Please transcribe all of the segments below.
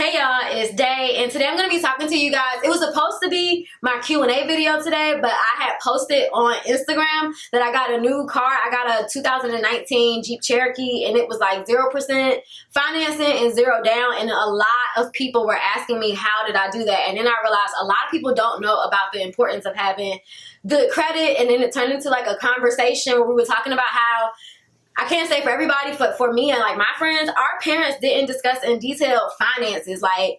Hey y'all, it's Day, and today I'm going to be talking to you guys. It was supposed to be my Q&A video today, but I had posted on Instagram that I got a new car. I got a 2019 Jeep Cherokee, and it was like 0% financing and 0 down, and a lot of people were asking me how did I do that, and then I realized a lot of people don't know about the importance of having good credit, and then it turned into like a conversation where we were talking about how I can't say for everybody, but for me and like my friends, our parents didn't discuss in detail finances. Like,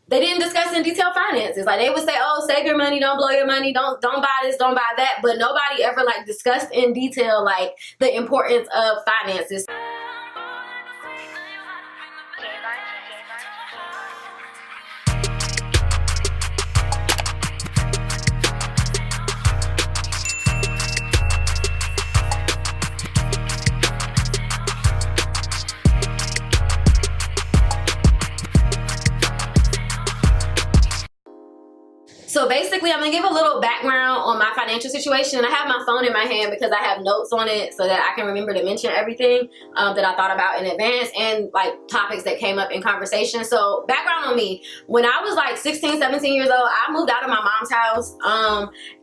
they didn't discuss in detail finances. Like, they would say, oh, save your money, don't blow your money, don't buy this, don't buy that. But nobody ever like discussed in detail like the importance of finances. So basically, I'm going to give a little background on my financial situation. I have my phone in my hand because I have notes on it so that I can remember to mention everything that I thought about in advance and like topics that came up in conversation. So background on me. When I was like 16, 17 years old, I moved out of my mom's house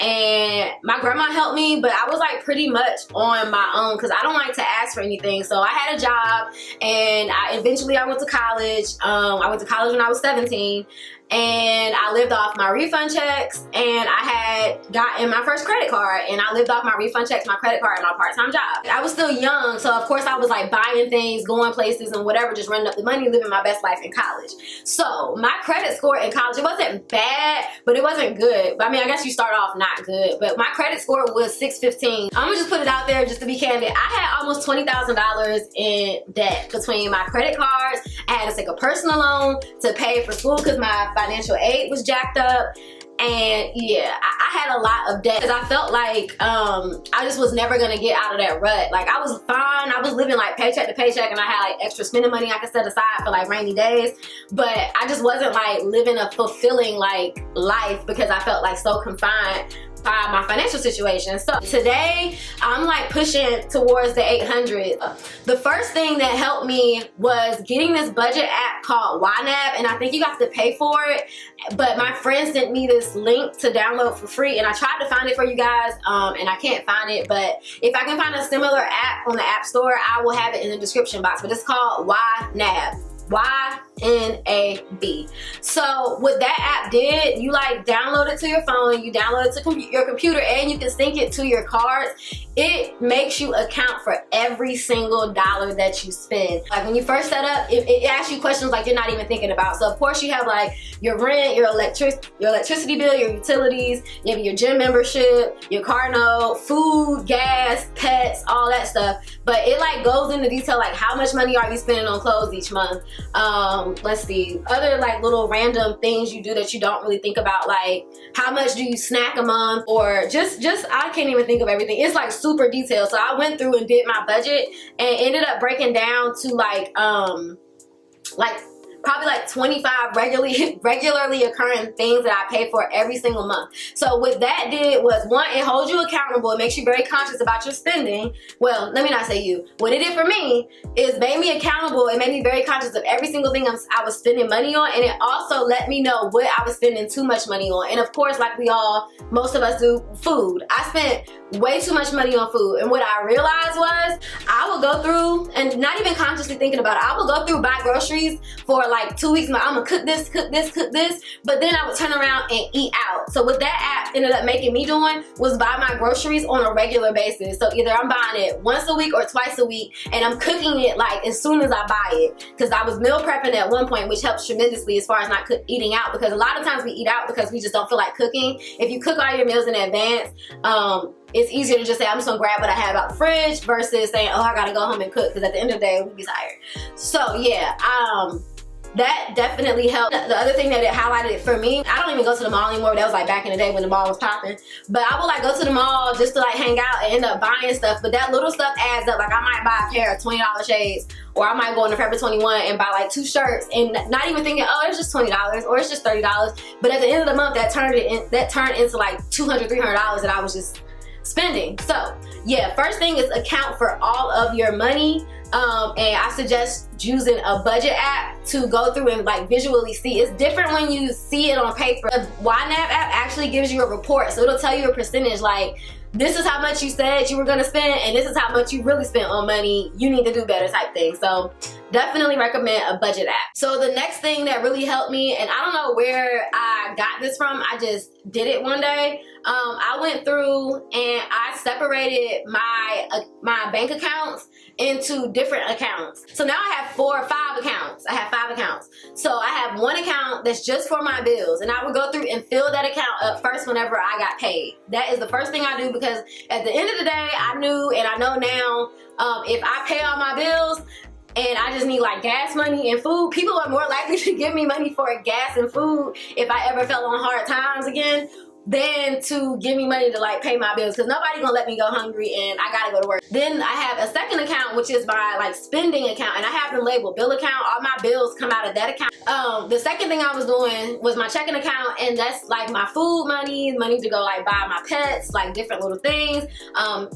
and my grandma helped me, but I was like pretty much on my own because I don't like to ask for anything. So I had a job and eventually I went to college. I went to college when I was 17. And I lived off my refund checks, and I had gotten my first credit card, and I lived off my refund checks, my credit card, and my part-time job. I was still young, so of course I was like buying things, going places and whatever, just running up the money, living my best life in college. So my credit score in college, it wasn't bad, but it wasn't good. I mean, I guess you start off not good, but my credit score was 615. I'm gonna just put it out there just to be candid. I had almost $20,000 in debt between my credit cards. I had to take a personal loan to pay for school because my financial aid was jacked up. And yeah, I had a lot of debt because I felt like I just was never gonna get out of that rut. Like, I was fine, I was living like paycheck to paycheck, and I had like extra spending money I could set aside for like rainy days, but I just wasn't like living a fulfilling like life because I felt like so confined by my financial situation. So today I'm like pushing towards the 800. The first thing that helped me was getting this budget app called YNAB, and I think you have to pay for it, but my friend sent me this link to download for free, and I tried to find it for you guys and I can't find it, but if I can find a similar app on the App Store, I will have it in the description box. But it's called YNAB. YNAB. So what that app did, you like download it to your phone, you download it to your computer, and you can sync it to your cards. It makes you account for every single dollar that you spend. Like, when you first set up, it asks you questions like you're not even thinking about. So of course you have like your rent, your electricity bill, your utilities, maybe your gym membership, your car note, food, gas, pets, all that stuff. But it like goes into detail like how much money are you spending on clothes each month. Let's see, other like little random things you do that you don't really think about, like how much do you snack a month, or just I can't even think of everything. It's like super detailed. So I went through and did my budget and ended up breaking down to like probably like 25 regularly occurring things that I pay for every single month. So what that did was, one, it holds you accountable. It makes you very conscious about your spending. Well, let me not say you. What it did for me is made me accountable. It made me very conscious of every single thing I was spending money on, and it also let me know what I was spending too much money on. And of course, like most of us do, food. I spent way too much money on food, and what I realized was I would go through, and not even consciously thinking about it, I would go through, buy groceries for like 2 weeks. I'm gonna cook this, but then I would turn around and eat out. So what that app ended up making me doing was buy my groceries on a regular basis. So either I'm buying it once a week or twice a week, and I'm cooking it like as soon as I buy it, because I was meal prepping at one point, which helps tremendously as far as not eating out, because a lot of times we eat out because we just don't feel like cooking. If you cook all your meals in advance, it's easier to just say, I'm just gonna grab what I have out the fridge versus saying, oh, I gotta go home and cook, because at the end of the day, we'll be tired. So yeah, that definitely helped. The other thing that it highlighted for me, I don't even go to the mall anymore. That was like back in the day when the mall was popping. But I would like go to the mall just to like hang out and end up buying stuff. But that little stuff adds up. Like, I might buy a pair of $20 shades, or I might go into Forever 21 and buy like 2 shirts and not even thinking, oh, it's just $20 or it's just $30. But at the end of the month, that turned into like $200, $300 that I was just spending. So yeah, first thing is account for all of your money. And I suggest using a budget app to go through and like visually see. It's different when you see it on paper. The YNAB app actually gives you a report, so it'll tell you a percentage, like this is how much you said you were gonna spend and this is how much you really spent on money. You need to do better type thing. So definitely recommend a budget app. So the next thing that really helped me, and I don't know where I got this from, I just did it one day. I went through and I separated my bank accounts into different accounts. So now I have 5 accounts. I have 5 accounts. So I have one account that's just for my bills, and I would go through and fill that account up first whenever I got paid. That is the first thing I do, because at the end of the day, I knew and I know now, if I pay all my bills and I just need like gas money and food, people are more likely to give me money for gas and food if I ever fell on hard times again, than to give me money to like pay my bills, because nobody gonna let me go hungry and I gotta go to work. Then I have a second account, which is my like spending account, and I have them labeled bill account. All my bills come out of that account. The second thing I was doing was my checking account, and that's like my food money to go like buy my pets, like different little things.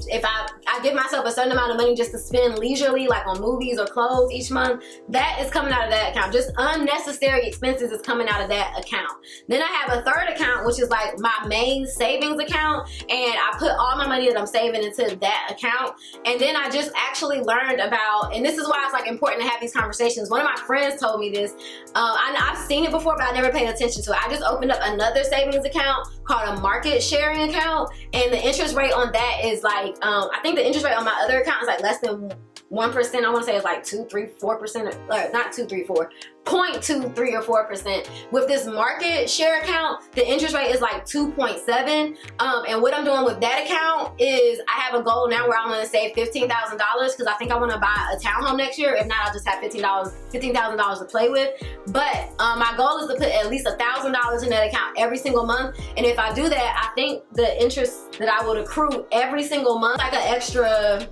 If I give myself a certain amount of money just to spend leisurely, like on movies or clothes each month, that is coming out of that account. Just unnecessary expenses is coming out of that account. Then I have a third account, which is like my main savings account, and I put all my money that I'm saving into that account. And then I just actually learned about, and this is why it's like important to have these conversations. One of my friends told me this. I've seen it before, but I never paid attention to it. I just opened up another savings account called a market sharing account, and the interest rate on that is like, I think the interest rate on my other account is like less than 1%. I want to say it's like 2, 3, 4%, or not 2, 3, 4, 0.23 or 4%. With this market share account, the interest rate is like 2.7. And what I'm doing with that account is I have a goal now where I'm going to save $15,000, because I think I want to buy a townhome next year. If not, I'll just have $15,000 to play with. But my goal is to put at least $1,000 in that account every single month. And if I do that, I think the interest that I would accrue every single month, like an extra,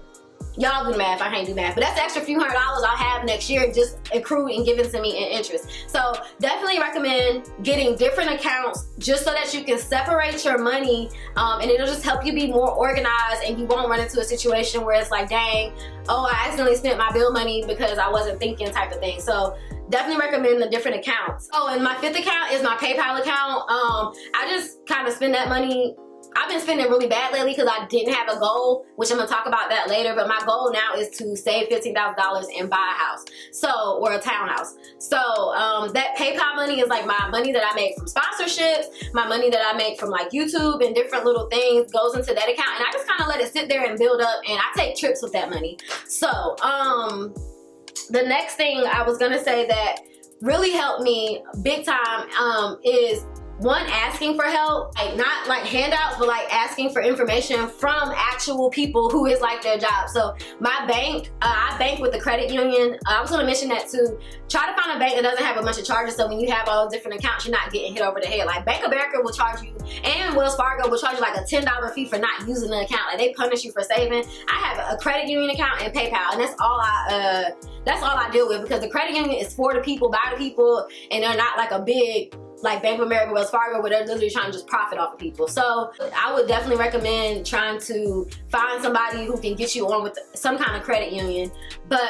y'all do the math, I can't do math, but that's the extra few $100s I'll have next year just accrued and given to me in interest. So definitely recommend getting different accounts just so that you can separate your money, and it'll just help you be more organized, and you won't run into a situation where it's like, dang, oh, I accidentally spent my bill money because I wasn't thinking type of thing. So definitely recommend the different accounts. Oh, and my 5th account is my PayPal account. I just kind of spend that money. I've been spending really bad lately because I didn't have a goal, which I'm gonna talk about that later, but my goal now is to save $15,000 and buy a house, or a townhouse. So that PayPal money is like my money that I make from sponsorships, my money that I make from like YouTube and different little things goes into that account, and I just kind of let it sit there and build up, and I take trips with that money. So the next thing I was gonna say that really helped me big time is one, asking for help, like not like handouts, but like asking for information from actual people who is like their job. So my bank, I bank with the credit union. I was gonna mention that too. Try to find a bank that doesn't have a bunch of charges, so when you have all those different accounts, you're not getting hit over the head. Like Bank of America will charge you, and Wells Fargo will charge you like a $10 fee for not using the account. Like they punish you for saving. I have a credit union account and PayPal, and that's all I deal with, because the credit union is for the people, by the people, and they're not like a big, like Bank of America, Wells Fargo, where they're literally trying to just profit off of people. So I would definitely recommend trying to find somebody who can get you on with some kind of credit union. But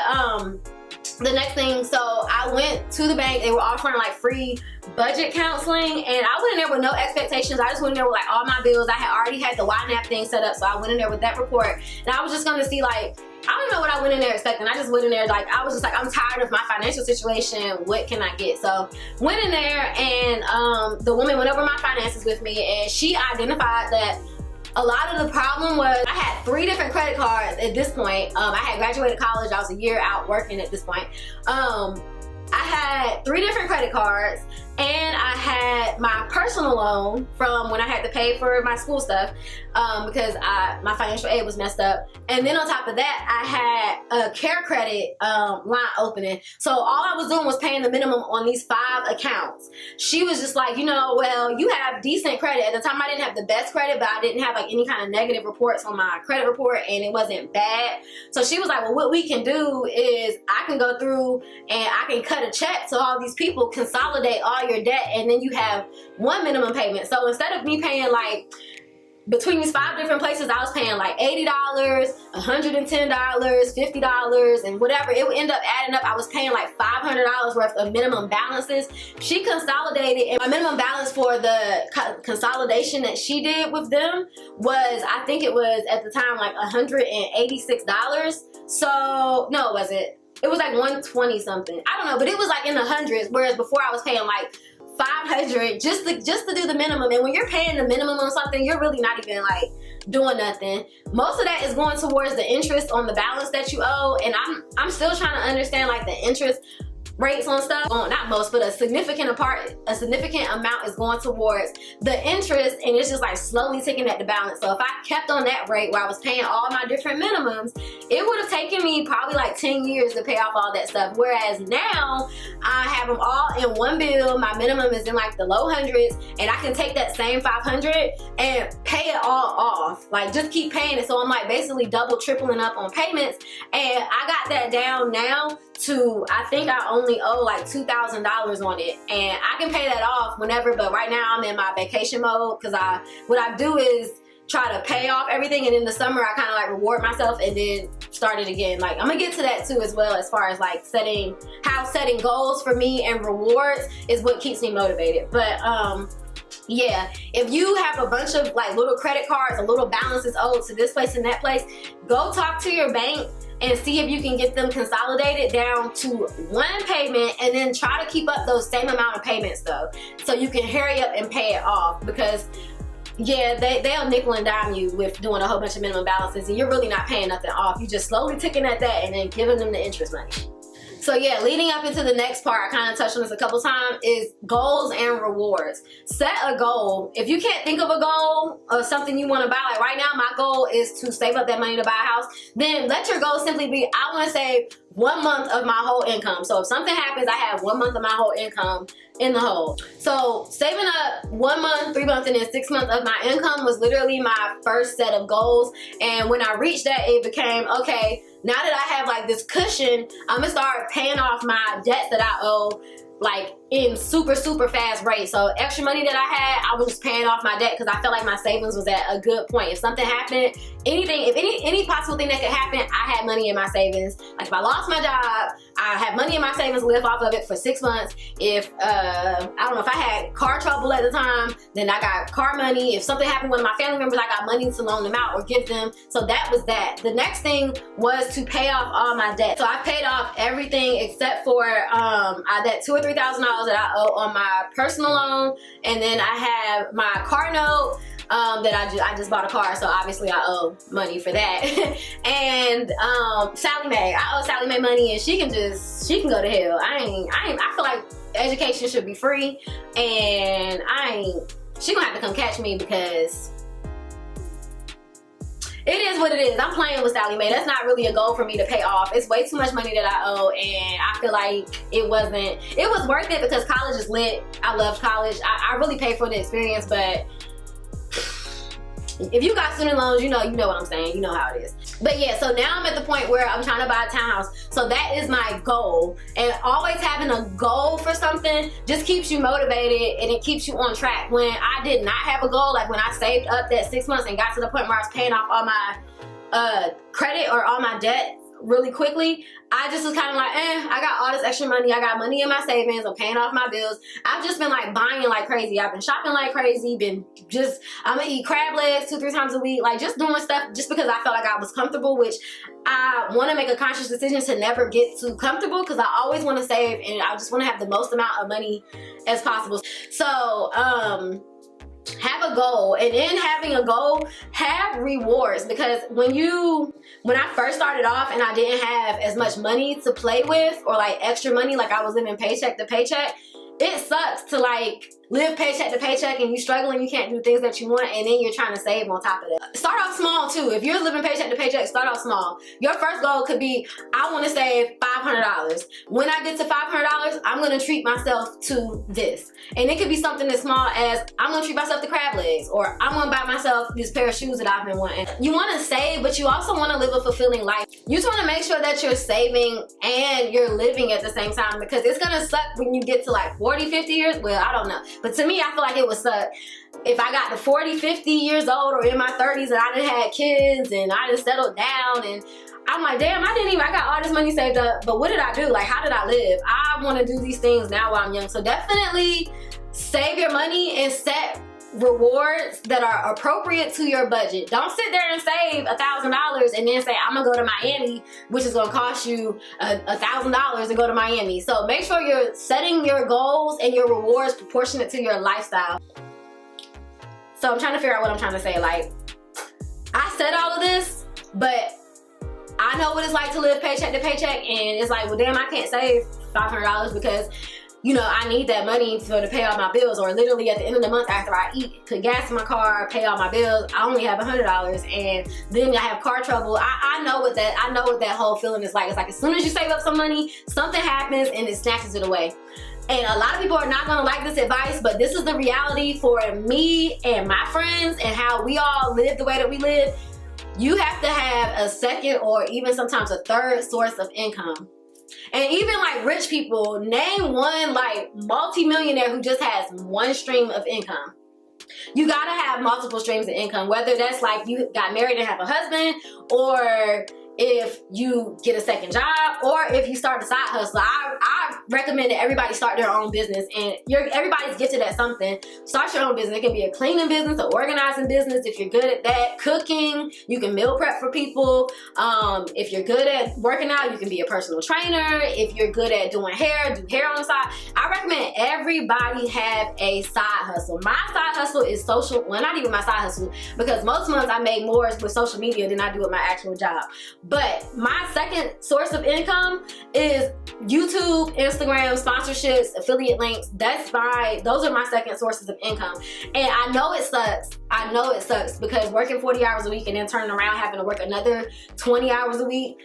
the next thing, so I went to the bank. They were offering like free budget counseling, and I went in there with no expectations. I just went in there with like all my bills. I had already had the YNAB thing set up, so I went in there with that report, and I was just gonna see, like, I don't know what I went in there expecting. I just went in there like, I was just like, I'm tired of my financial situation. What can I get? So went in there, and the woman went over my finances with me, and she identified that a lot of the problem was I had 3 different credit cards at this point. I had graduated college. I was a year out working at this point. I had 3 different credit cards, and I had my personal loan from when I had to pay for my school stuff, because my financial aid was messed up. And then on top of that, I had a care credit line opening. So all I was doing was paying the minimum on these 5 accounts. She was just like, you know, well, you have decent credit. At the time, I didn't have the best credit, but I didn't have like any kind of negative reports on my credit report, and it wasn't bad. So she was like, well, what we can do is I can go through and I can cut a check to all these people, consolidate all your debt, and then you have one minimum payment. So instead of me paying like between these 5 different places, I was paying like $80, $110, $50, and whatever. It would end up adding up. I was paying like $500 worth of minimum balances. She consolidated, and my minimum balance for the consolidation that she did with them was, I think it was at the time like $186. So, no, it wasn't. It was like 120 something. I don't know, but it was like in the hundreds, whereas before I was paying like 500 just to do the minimum. And when you're paying the minimum on something, you're really not even like doing nothing. Most of that is going towards the interest on the balance that you owe, and I'm still trying to understand like the interest rates on stuff. Well, not most, but a significant amount is going towards the interest, and it's just like slowly ticking at the balance. So if I kept on that rate where I was paying all my different minimums, it would have taken me probably like 10 years to pay off all that stuff. Whereas now I have them all in one bill. My minimum is in like the low hundreds, and I can take that same 500 and pay it all off. Like just keep paying it. So I'm like basically double, tripling up on payments, and I got that down now to, I think I only owe like $2,000 on it, and I can pay that off whenever. But right now I'm in my vacation mode, because what I do is try to pay off everything, and in the summer I kind of like reward myself and then start it again. Like I'm gonna get to that too as well, as far as like setting goals for me and rewards is what keeps me motivated. But yeah, if you have a bunch of like little credit cards and little balances owed to this place and that place, go talk to your bank and see if you can get them consolidated down to one payment, and then try to keep up those same amount of payments though, so you can hurry up and pay it off. Because yeah, they'll nickel and dime you with doing a whole bunch of minimum balances, and you're really not paying nothing off. You're just slowly ticking at that and then giving them the interest money. So yeah, leading up into the next part, I kind of touched on this a couple times, is goals and rewards. Set a goal. If you can't think of a goal or something you want to buy, like right now my goal is to save up that money to buy a house, then let your goal simply be, I want to save 1 month of my whole income. So if something happens, I have 1 month of my whole income in the hole. So saving up 1 month, 3 months, and then 6 months of my income was literally my first set of goals. And when I reached that, it became, okay, now that I have like this cushion, I'm gonna start paying off my debts that I owe like in super fast rate. So extra money that I had, I was just paying off my debt, because I felt like my savings was at a good point. If something happened, anything, if any possible thing that could happen, I had money in my savings. Like if I lost my job, I had money in my savings, live off of it for 6 months. If I don't know, if I had car trouble at the time, then I got car money. If something happened with my family members, I got money to loan them out or give them. So that was that. The next thing was to pay off all my debt. So I paid off everything except for that $2,000 or $3,000 that I owe on my personal loan, and then I have my car note that I just bought a car, so obviously I owe money for that. And Sally Mae, I owe Sally Mae money, and she can go to hell. I feel like education should be free, and she gonna have to come catch me, because it is what it is. I'm playing with Sally Mae. That's not really a goal for me to pay off. It's way too much money that I owe, and I feel like it was worth it, because college is lit. I loved college. I really paid for the experience, but if you got student loans, you know what I'm saying. You know how it is. But yeah, so now I'm at the point where I'm trying to buy a townhouse. So that is my goal. And always having a goal for something just keeps you motivated, and it keeps you on track. When I did not have a goal, like when I saved up that 6 months and got to the point where I was paying off all my credit or all my debt really quickly, I just was kind of like, I got all this extra money. I got money in my savings. I'm paying off my bills. I've just been like buying like crazy. I've been shopping like crazy. I'm gonna eat crab legs 2-3 times a week. Like just doing stuff just because I felt like I was comfortable, which I want to make a conscious decision to never get too comfortable, because I always want to save, and I just want to have the most amount of money as possible. So, have a goal, and in having a goal, have rewards, because when I first started off and I didn't have as much money to play with, or like extra money, like I was living paycheck to paycheck, it sucks to like live paycheck to paycheck and you struggle and you can't do things that you want, and then you're trying to save on top of that. Start off small too. If you're living paycheck to paycheck, start off small. Your first goal could be, I want to save $500. When I get to $500, I'm going to treat myself to this. And it could be something as small as, I'm going to treat myself to crab legs, or I'm going to buy myself this pair of shoes that I've been wanting. You want to save, but you also want to live a fulfilling life. You just want to make sure that you're saving and you're living at the same time, because it's going to suck when you get to like 40, 50 years. Well, I don't know. But to me, I feel like it would suck if I got to 40, 50 years old or in my 30s and I done had kids and I done settled down, and I'm like, damn, I got all this money saved up, but what did I do? Like, how did I live? I want to do these things now while I'm young. So definitely save your money and set rewards that are appropriate to your budget. Don't sit there and save $1,000 and then say, I'm gonna go to Miami, which is gonna cost you $1,000 to go to Miami. So make sure you're setting your goals and your rewards proportionate to your lifestyle. So I'm trying to figure out what I'm trying to say. Like, I said all of this, but I know what it's like to live paycheck to paycheck, and it's like, well, damn, I can't save $500 because, you know, I need that money to pay all my bills, or literally at the end of the month after I eat, put gas in my car, pay all my bills, I only have $100, and then I have car trouble. I know what that whole feeling is like. It's like as soon as you save up some money, something happens and it snatches it away. And a lot of people are not gonna like this advice, but this is the reality for me and my friends and how we all live the way that we live. You have to have a second or even sometimes a third source of income. And even like rich people, name one like multi-millionaire who just has one stream of income. You gotta have multiple streams of income, whether that's like you got married and have a husband, or if you get a second job, or if you start a side hustle. I recommend that everybody start their own business, and everybody's gifted at something. Start your own business. It can be a cleaning business, an organizing business if you're good at that. Cooking, you can meal prep for people. If you're good at working out, you can be a personal trainer. If you're good at doing hair, do hair on the side. I recommend everybody have a side hustle. My side hustle is social, well, not even my side hustle, because most months I make more with social media than I do with my actual job. But my second source of income is YouTube, Instagram, sponsorships, affiliate links. Those are my second sources of income. And I know it sucks. I know it sucks because working 40 hours a week and then turning around having to work another 20 hours a week,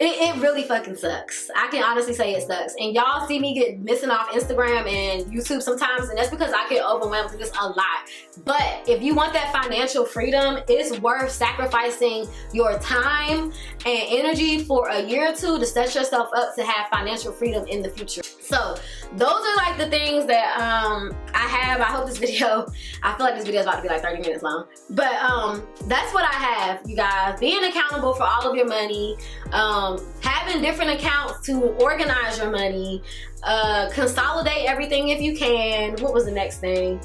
it really fucking sucks. I can honestly say it sucks. And y'all see me get missing off Instagram and YouTube sometimes, and that's because I get overwhelmed with this a lot. But if you want that financial freedom, it's worth sacrificing your time and energy for a year or two to set yourself up to have financial freedom in the future. So those are like the things that I have. I hope this video, I feel like this video is about to be like 30 minutes long. But that's what I have, you guys. Being accountable for all of your money, having different accounts to organize your money, consolidate everything if you can. What was the next thing?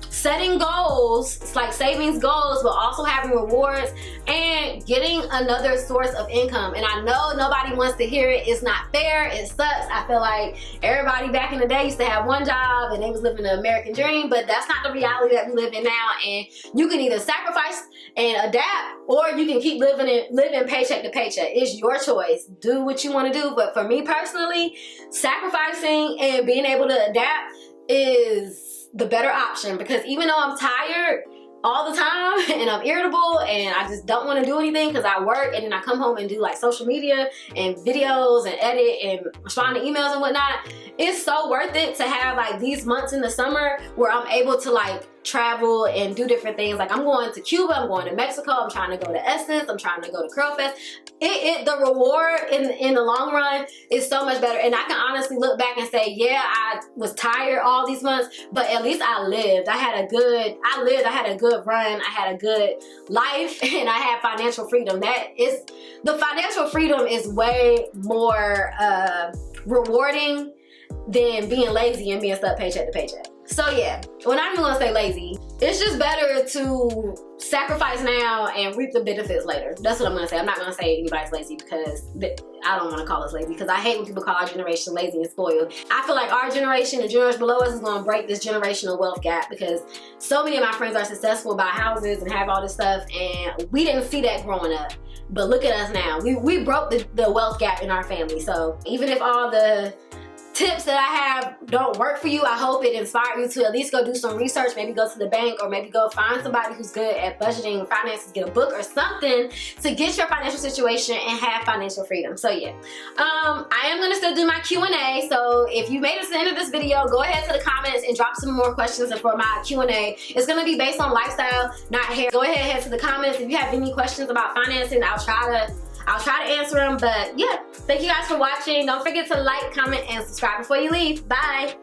Setting goals, it's like savings goals, but also having rewards and getting another source of income. And I know nobody wants to hear it. It's not fair. It sucks. I feel like everybody back in the day used to have one job and they was living the American dream, but that's not the reality that we live in now. And you can either sacrifice and adapt, or you can keep living paycheck to paycheck. It's your choice. Do what you want to do. But for me personally, sacrificing and being able to adapt is the better option, because even though I'm tired all the time and I'm irritable and I just don't want to do anything because I work and then I come home and do like social media and videos and edit and respond to emails and whatnot, it's so worth it to have like these months in the summer where I'm able to like travel and do different things. Like I'm going to Cuba, I'm going to Mexico, I'm trying to go to Essence, I'm trying to go to Curl Fest. The reward in the long run is so much better. And I can honestly look back and say, yeah, I was tired all these months, but at least I lived. I had a good run, I had a good life, and I had financial freedom. The financial freedom is way more rewarding than being lazy and being stuck paycheck to paycheck. So yeah, we're not even gonna say lazy. It's just better to sacrifice now and reap the benefits later. That's what I'm gonna say. I'm not gonna say anybody's lazy, because I don't wanna call us lazy, because I hate when people call our generation lazy and spoiled. I feel like our generation and generation below us is gonna break this generational wealth gap, because so many of my friends are successful, buy houses and have all this stuff, and we didn't see that growing up. But look at us now. We broke the wealth gap in our family. So even if all the tips that I have don't work for you, I hope it inspired you to at least go do some research, maybe go to the bank, or maybe go find somebody who's good at budgeting and finances, get a book or something to get your financial situation and have financial freedom. So yeah, I am gonna still do my Q&A. So if you made it to the end of this video, go ahead to the comments and drop some more questions for my Q&A. It's gonna be based on lifestyle, not hair. Go ahead, head to the comments. If you have any questions about financing, I'll try to answer them. But yeah, thank you guys for watching. Don't forget to like, comment, and subscribe before you leave. Bye.